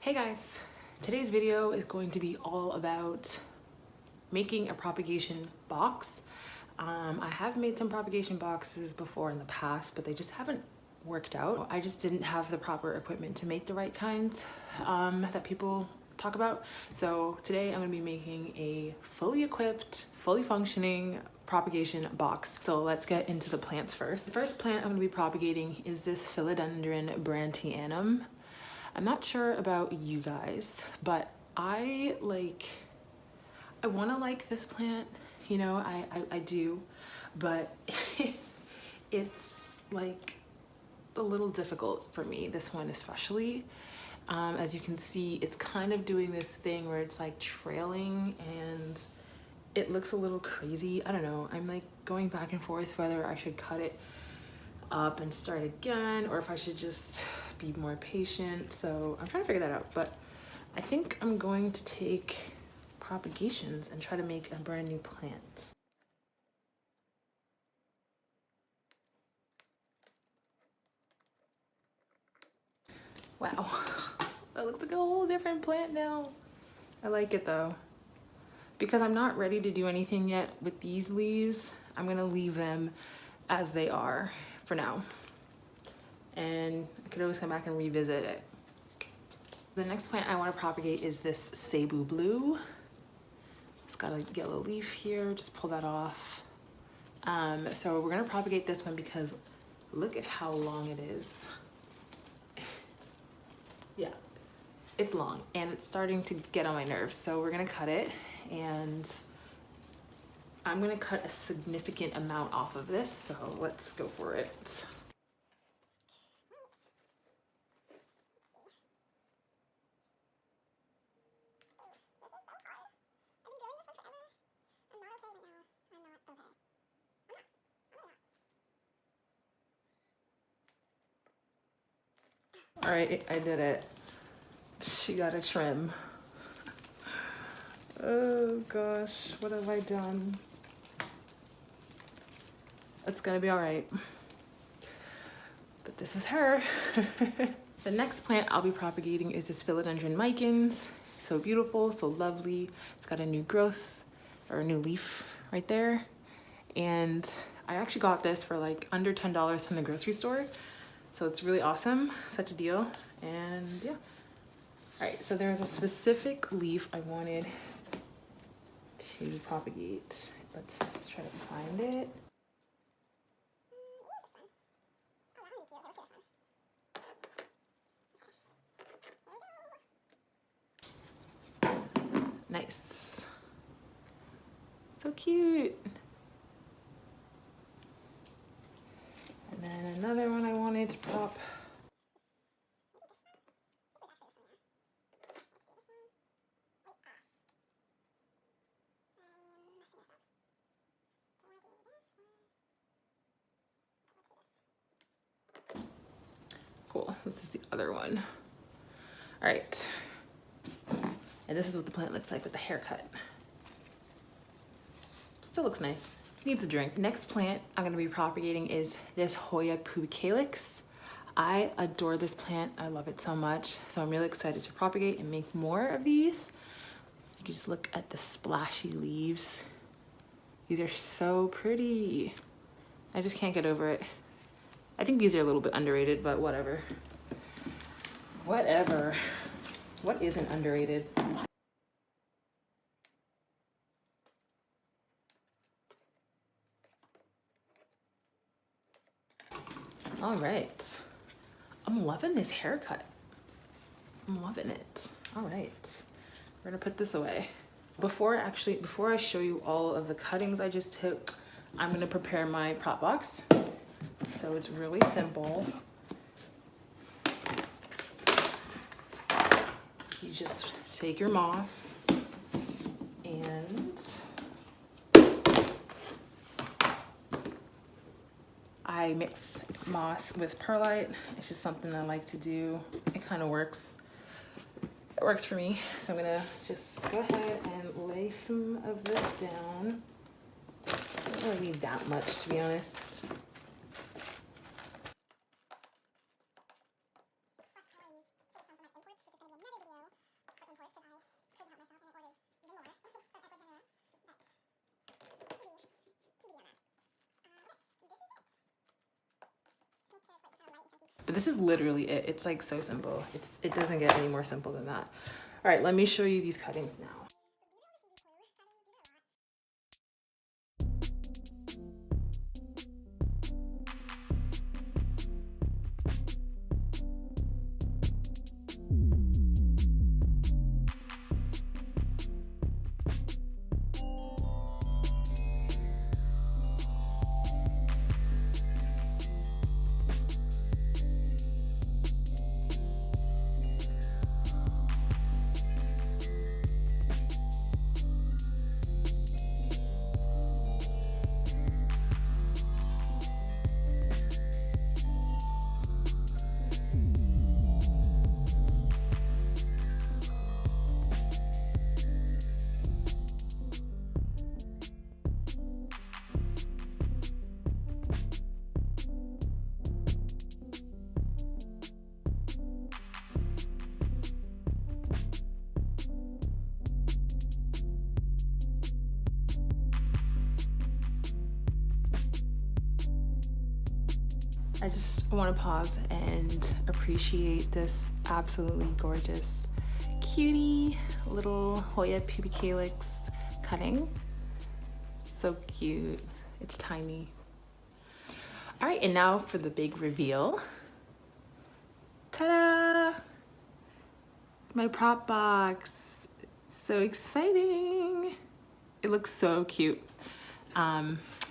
Hey guys, today's video is going to be all about making a propagation box. I have made some propagation boxes before in the past, but they just haven't worked out. I just didn't have the proper equipment to make the right kinds that people talk about. So today I'm going to be making a fully equipped, fully functioning propagation box. So let's get into the plants first. The first plant I'm going to be propagating is this Philodendron Brandium. I'm not sure about you guys, but I want to like this plant, you know, I do, but it's like a little difficult for me, this one especially. As you can see, it's kind of doing this thing where it's like trailing and it looks a little crazy. I don't know, I'm like going back and forth whether I should cut it up and start again or if I should just be more patient. So I'm trying to figure that out, but I think I'm going to take propagations and try to make a brand new plant. Wow, that looks like a whole different plant now. I like it though. Because I'm not ready to do anything yet with these leaves, I'm gonna leave them as they are for now. And I could always come back and revisit it. The next plant I want to propagate is this Cebu Blue. It's got a yellow leaf here, just pull that off. So we're gonna propagate this one because look at how long it is. Yeah, it's long and it's starting to get on my nerves. So we're gonna cut it and I'm gonna cut a significant amount off of this. So let's go for it. All right, I did it. She got a trim. Oh gosh, what have I done? It's gonna be all right. But this is her. The next plant I'll be propagating is this Philodendron mikins. So beautiful, so lovely. It's got a new growth or a new leaf right there. And I actually got this for like under $10 from the grocery store. So it's really awesome, such a deal. And yeah. All right, so there's a specific leaf I wanted to propagate. Let's try to find it. Nice. So cute. And then another one I wanted to pop. Cool, this is the other one. All right. And this is what the plant looks like with the haircut. Still looks nice. Needs a drink. Next plant I'm gonna be propagating is this Hoya calyx. I adore this plant. I love it so much. So I'm really excited to propagate and make more of these. You can just look at the splashy leaves. These are so pretty. I just can't get over it. I think these are a little bit underrated, but whatever. Whatever. What isn't underrated? All right. I'm loving this haircut. I'm loving it. All right. We're gonna put this away. Before I show you all of the cuttings I just took, I'm gonna prepare my prop box. So it's really simple. You just take your moss and I mix moss with perlite. It's just something I like to do. It kind of works. It works for me. So I'm gonna just go ahead and lay some of this down. I don't really need that much, to be honest. this is literally it. It's like so simple. It doesn't get any more simple than that. All right, let me show you these cuttings now. I just want to pause and appreciate this absolutely gorgeous cutie little Hoya pubic calyx cutting. So cute. It's tiny. All right, and now for the big reveal. Ta-da! My prop box. So exciting. It looks so cute.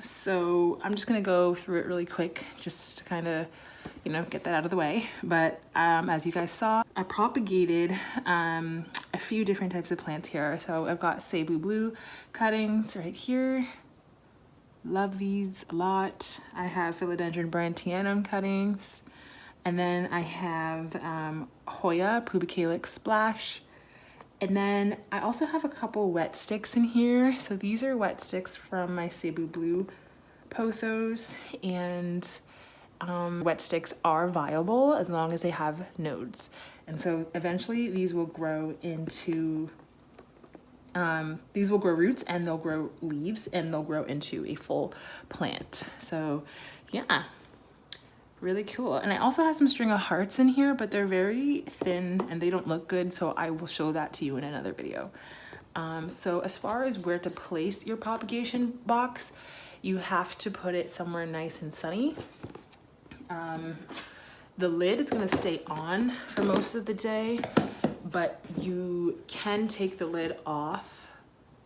So I'm just gonna go through it really quick, just to kind of, you know, get that out of the way. But as you guys saw, I propagated a few different types of plants here. So I've got Cebu Blue cuttings right here. Love these a lot. I have Philodendron Brandium cuttings. And then I have Hoya pubic calyx splash. And then I also have a couple wet sticks in here. So these are wet sticks from my Cebu Blue pothos, and wet sticks are viable as long as they have nodes. And so eventually these will grow into, these will grow roots and they'll grow leaves and they'll grow into a full plant. So yeah. Really cool. And I also have some string of hearts in here, but they're very thin and they don't look good, so I will show that to you in another video. So as far as where to place your propagation box, you have to put it somewhere nice and sunny. The lid is going to stay on for most of the day, but you can take the lid off.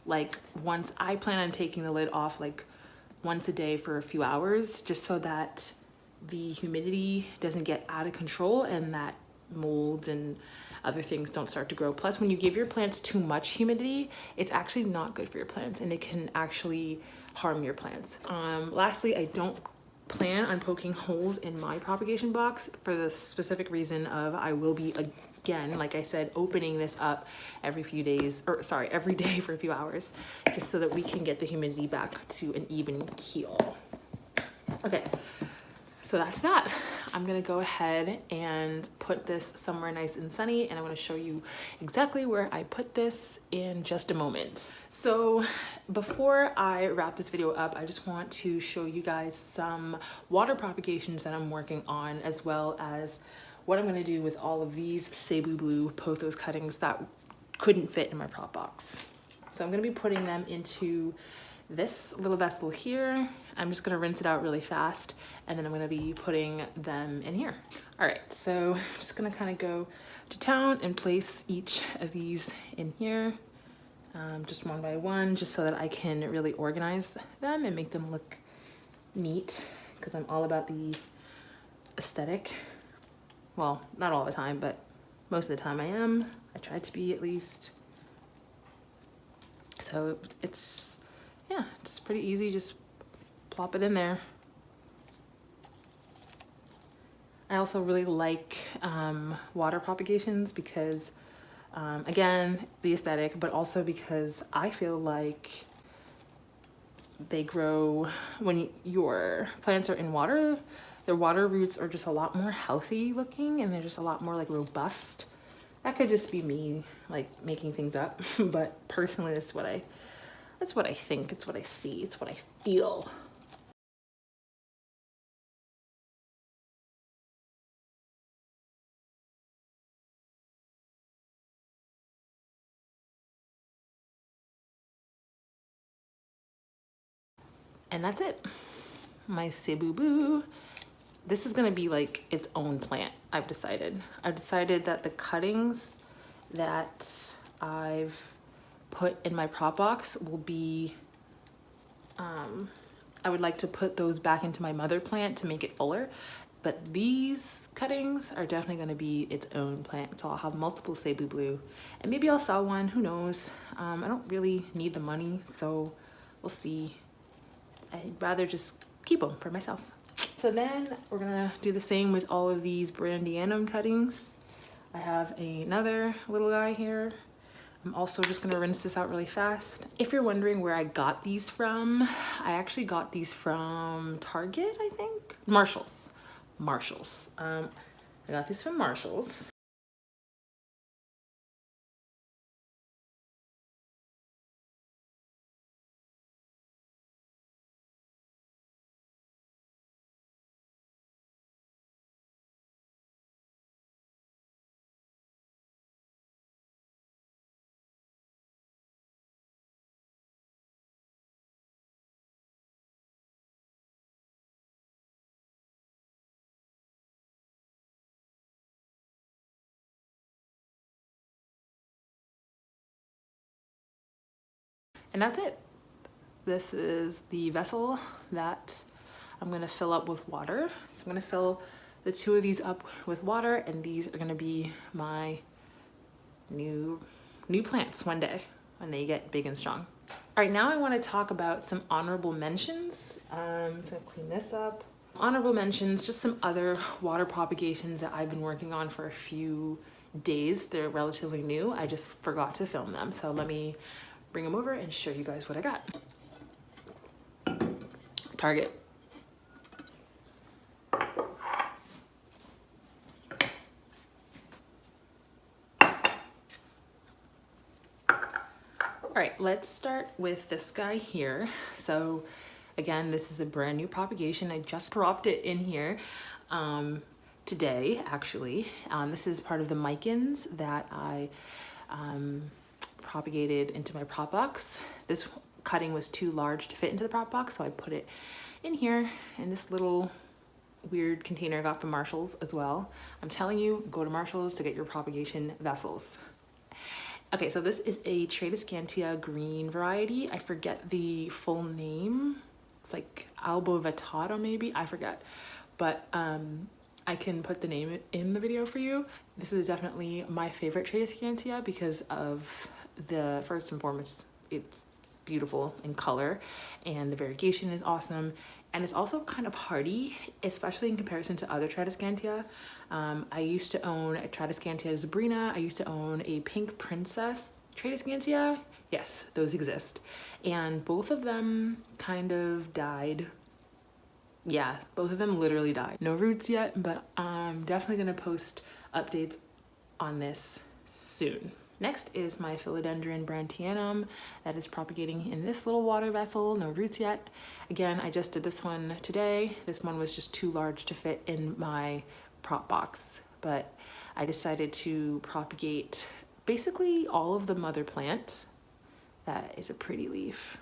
Like once, I plan on taking the lid off like once a day for a few hours, just so that the humidity doesn't get out of control and that molds and other things don't start to grow. Plus, when you give your plants too much humidity, it's actually not good for your plants and it can actually harm your plants. Lastly, I don't plan on poking holes in my propagation box for the specific reason of I will be, again, like I said, opening this up every few days, or sorry, every day for a few hours, just so that we can get the humidity back to an even keel. Okay. So that's that. I'm gonna go ahead and put this somewhere nice and sunny, and I'm gonna show you exactly where I put this in just a moment. So before I wrap this video up, I just want to show you guys some water propagations that I'm working on, as well as what I'm gonna do with all of these Cebu Blue pothos cuttings that couldn't fit in my prop box. So I'm gonna be putting them into this little vessel here. I'm just gonna rinse it out really fast, and then I'm gonna be putting them in here. All right, so I'm just gonna kind of go to town and place each of these in here, just one by one, just so that I can really organize them and make them look neat, because I'm all about the aesthetic. Well, not all the time, but most of the time I am. I try to be, at least. So it's, yeah, it's pretty easy. Just plop it in there. I also really like water propagations because, again, the aesthetic, but also because I feel like they grow, when your plants are in water, their water roots are just a lot more healthy looking, and they're just a lot more like robust. That could just be me like making things up, but personally that's what I think, it's what I see, it's what I feel. And that's it. My Cebu Blue. This is gonna be like its own plant, I've decided. I've decided that the cuttings that I've put in my prop box will be, I would like to put those back into my mother plant to make it fuller. But these cuttings are definitely gonna be its own plant. So I'll have multiple Cebu Blue and maybe I'll sell one, who knows? I don't really need the money, so we'll see. I'd rather just keep them for myself. So then we're gonna do the same with all of these Brandianum cuttings. I have another little guy here. I'm also just gonna rinse this out really fast. If you're wondering where I got these from, I actually got these from Target, I think? Marshall's. I got these from Marshall's. And that's it. This is the vessel that I'm gonna fill up with water. So I'm gonna fill the two of these up with water, and these are gonna be my new plants one day when they get big and strong. All right, now I wanna talk about some honorable mentions. So clean this up. Honorable mentions, just some other water propagations that I've been working on for a few days. They're relatively new. I just forgot to film them. So let me bring them over and show you guys what I got. Target. All right, let's start with this guy here. So again, this is a brand new propagation. I just propped it in here today, actually. This is part of the mikins that I propagated into my prop box. This cutting was too large to fit into the prop box, so I put it in here in this little weird container I got from Marshall's as well. I'm telling you, go to Marshall's to get your propagation vessels. Okay, so this is a Tradescantia green variety. I forget the full name. It's like albovetado maybe, I forget. But I can put the name in the video for you. This is definitely my favorite Tradescantia because of the, first and foremost, it's beautiful in color and the variegation is awesome. And it's also kind of hardy, especially in comparison to other Tradescantia. I used to own a Tradescantia Zebrina. I used to own a Pink Princess Tradescantia. Yes, those exist. And both of them kind of died. Yeah, both of them literally died. No roots yet, but I'm definitely gonna post updates on this soon. Next is my Philodendron Brandium that is propagating in this little water vessel, no roots yet. Again, I just did this one today. This one was just too large to fit in my prop box, but I decided to propagate basically all of the mother plant. That is a pretty leaf.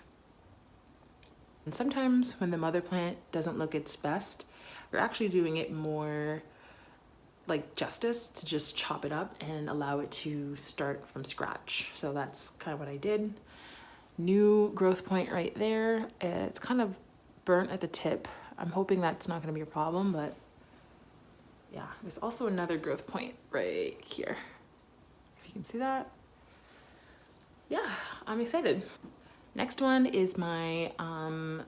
And sometimes when the mother plant doesn't look its best, we're actually doing it more like justice to just chop it up and allow it to start from scratch. So that's kind of what I did. New growth point right there. It's kind of burnt at the tip. I'm hoping that's not going to be a problem, but yeah, there's also another growth point right here. If you can see that. Yeah, I'm excited. Next one is my, oh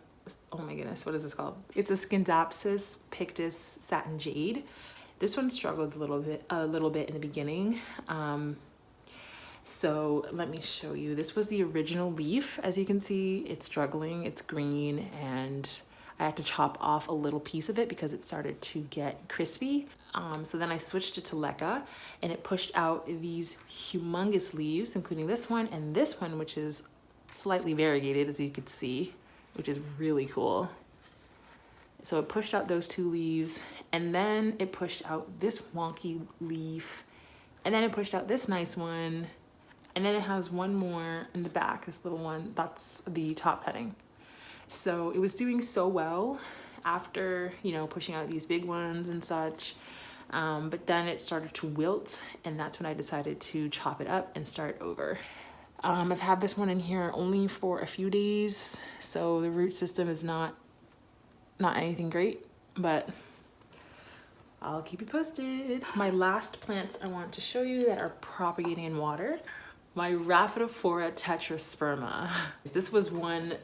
my goodness, what is this called? It's a Scindapsus pictus satin jade. This one struggled a little bit in the beginning. So let me show you. This was the original leaf. As you can see, it's struggling, it's green, and I had to chop off a little piece of it because it started to get crispy. So then I switched it to leca, and it pushed out these humongous leaves, including this one and this one, which is slightly variegated, as you could see, which is really cool. So it pushed out those two leaves, and then it pushed out this wonky leaf, and then it pushed out this nice one, and then it has one more in the back, this little one. That's the top cutting. So it was doing so well after, you know, pushing out these big ones and such. But then it started to wilt, and that's when I decided to chop it up and start over. I've had this one in here only for a few days, so the root system is not anything great, but I'll keep you posted. My last plants I want to show you that are propagating in water, my raviphora tetrasperma. This was one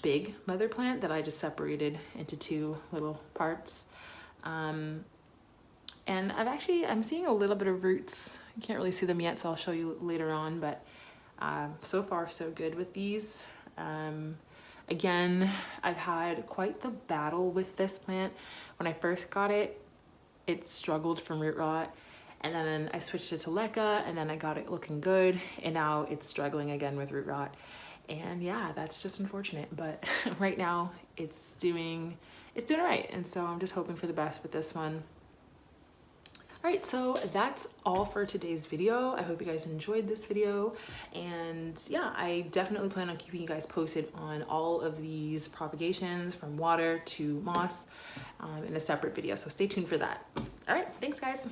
big mother plant that I just separated into two little parts. And I'm seeing a little bit of roots. You can't really see them yet, so I'll show you later on, but so far so good with these. Again, I've had quite the battle with this plant. When I first got it, it struggled from root rot, and then I switched it to leca, and then I got it looking good, and now it's struggling again with root rot. And yeah, that's just unfortunate, but right now it's doing all right, and so I'm just hoping for the best with this one. All right, so that's all for today's video. I hope you guys enjoyed this video, and yeah, I definitely plan on keeping you guys posted on all of these propagations from water to moss in a separate video, so stay tuned for that. All right, thanks guys.